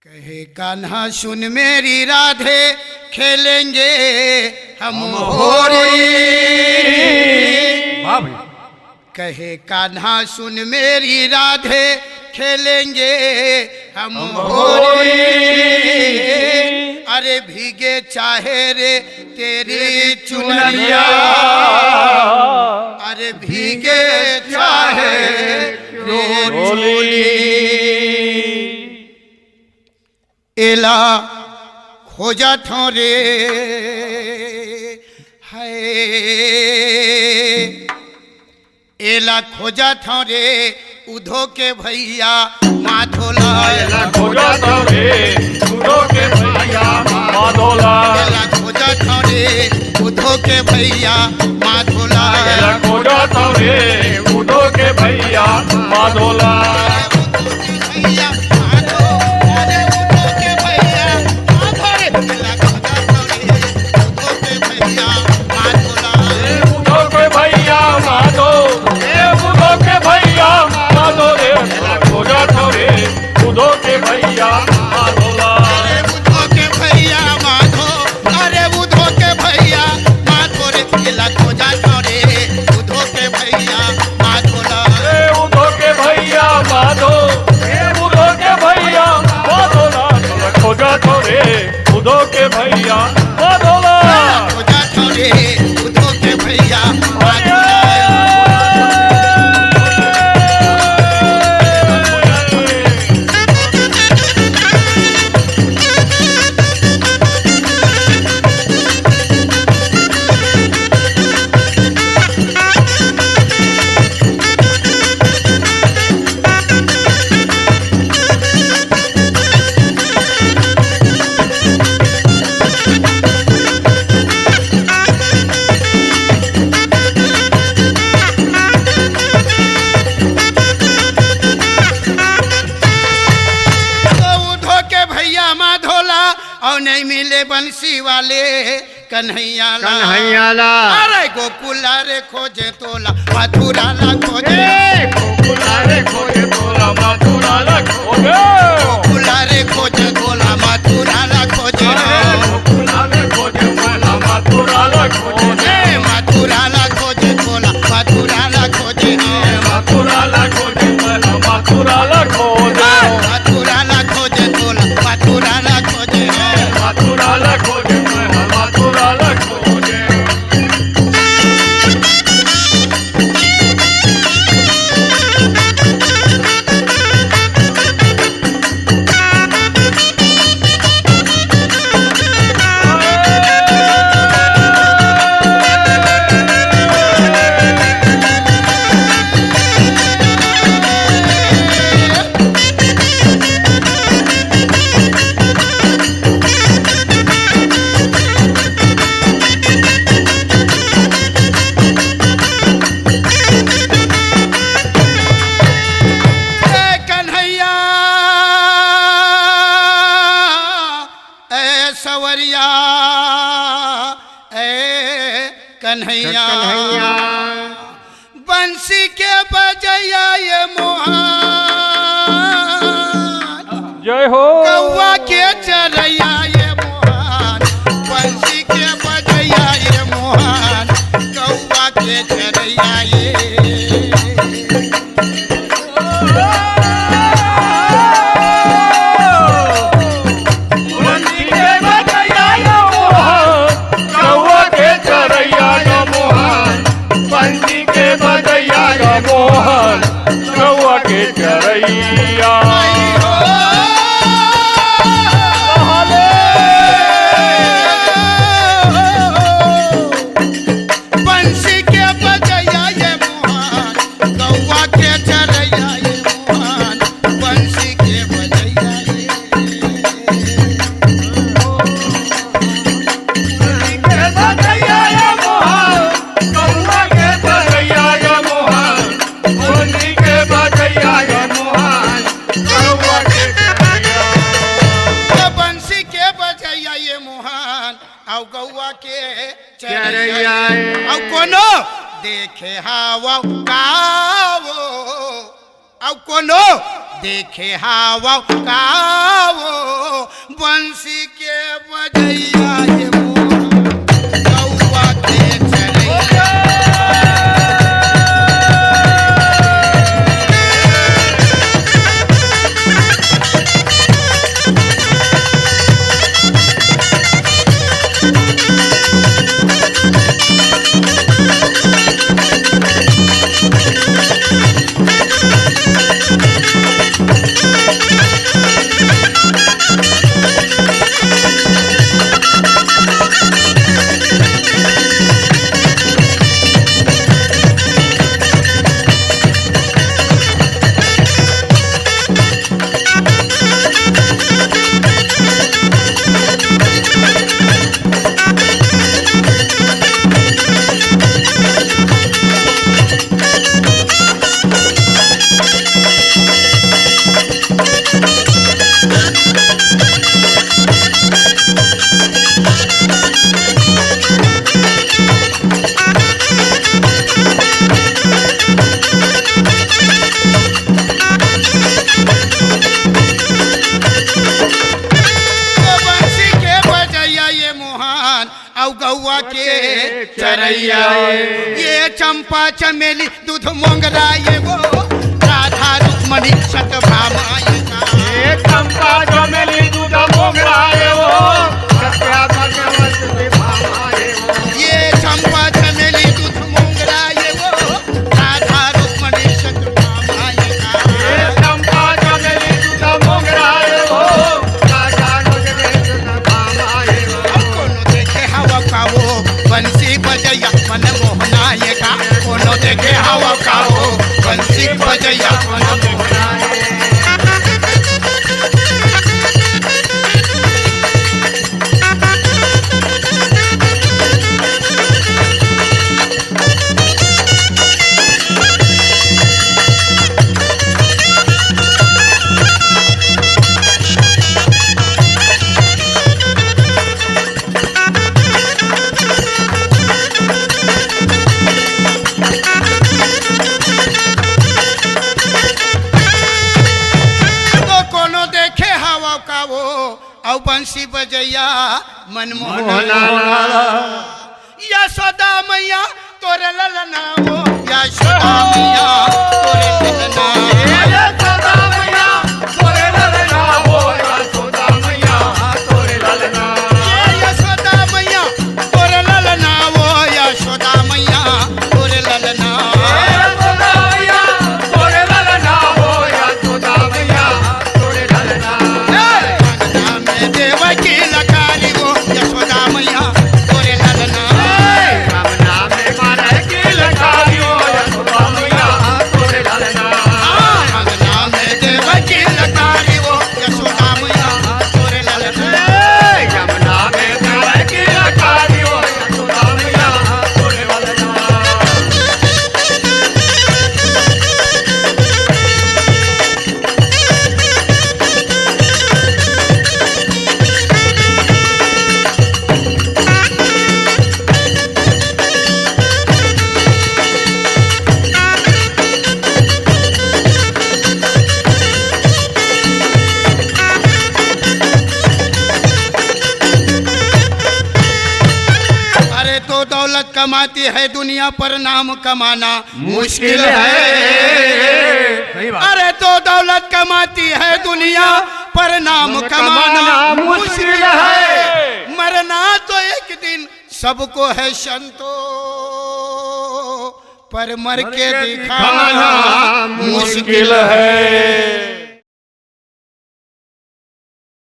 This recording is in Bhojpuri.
कहे कान्हा सुन मेरी राधे खेलेंगे हम होरी। कहे कान्हा सुन मेरी राधे खेलेंगे हम होरी। अरे भीगे चाहे रे तेरी चुनरिया, अरे भीगे चाहे रे चोली। एला खोजा थो रे है, एला खोजा थो रे उधो के भैया माधोला। एला खोजा थो रे उधो के भैया माधोला। एला खोजा थो रे उधो के भैया माधोला। एला खोजा थो रे उधो के भैया माधोला। उधो के भैया माधोला। खोजा थो रे उधो के भैया माधोला। और नहीं मिले बंसी वाले कन्हैया कन्हैयाला। अरे गोकुला रे खोजे तोला मथुरा ला खोजे। गोकुला रे खोजे तोला मथुरा ला खोजे। गोकुला रे खोजे तोला मथुरा ला खोजे। गोकुला रे खोजे तोला मथुरा ला खोजे। मथुरा ला खोजे तोला मथुरा ला खोजे। मथुरा ला खोजे तोला मथुरा ला खोजे। मथुरा ला खोजे तोला मथुरा ला खोजे। मथुरा ला खोजे मथुरा ला खोजे। सवरिया ए कन्हैया बंसी के बजैया ये मोहन। जय हो। कौवा के चरैया ये मोहन। बंसी के बजैया ये मोहन। कौवा के चरैया ये। मोहन कौआ के चरैया। बंसी के बजैया ये मोहन। कौआ के चरैया ये मोहन। बंसी के बजैया ये। बजैया ये मोहन कौआ के चरैया ये मोहन। बंसी के बजैया ये मोहन कौआ के चरैया। बंसी के बजैया ये मोहन और गौआ के चरैया। और कोनो देखे हावा गावो। और कोनो देखे हावा कावो बंसी के बजैया ये मोहन कौआ के चरैया गौआ के चरैया ये चंपा चमेली दूध मोंगरा ये वो राधा रुक्मणी सतभामा ये चंपा चमेली दूध मोगरा ये वो सत्या भगवती भामा ये वो ये चंपा चमेली दूध मोंगरा ये वो राधा रुक्मणी सतभामा ये चंपा चमेली दूध मोगरा ये वो राधा रुक्मणी सतभामा ये वो कोनो देखे हवा का वो बंसी बजैया मन मोहना ये का कोनो देखे हवा का वो बंसी बजैया मन मोहना बंसी बजैया मनमोहना यशोदा मैया तोरे ललना वो यशोदा मैया तोरे ललना यशोदा मैया तोरे ललना वो यशोदा मैया तोरे ललना यशोदा मैया तोरे ललना वो यशोदा मैया तोरे ललना यशोदा मैया तोरे ललना वो यशोदा मैया तोरे ललना देवकी लकाली वो यशोदा मैया तोरे ललना कामना में मारे की लकाली वो यशोदा मैया तोरे ललना कामना में देवकी लकाली वो यशोदा मैया तोरे ललना कामना में मारे की लकाली वो यशोदा मैया तोरे ललना अरे तो दौलत कमाती है दुनिया पर नाम कमाना मुश्किल है सही बात अरे तो दौलत कमाती है दुनिया पर नाम कमाना मुश्किल है मरना तो एक दिन सबको है संतो पर मर के दिखाना मुश्किल है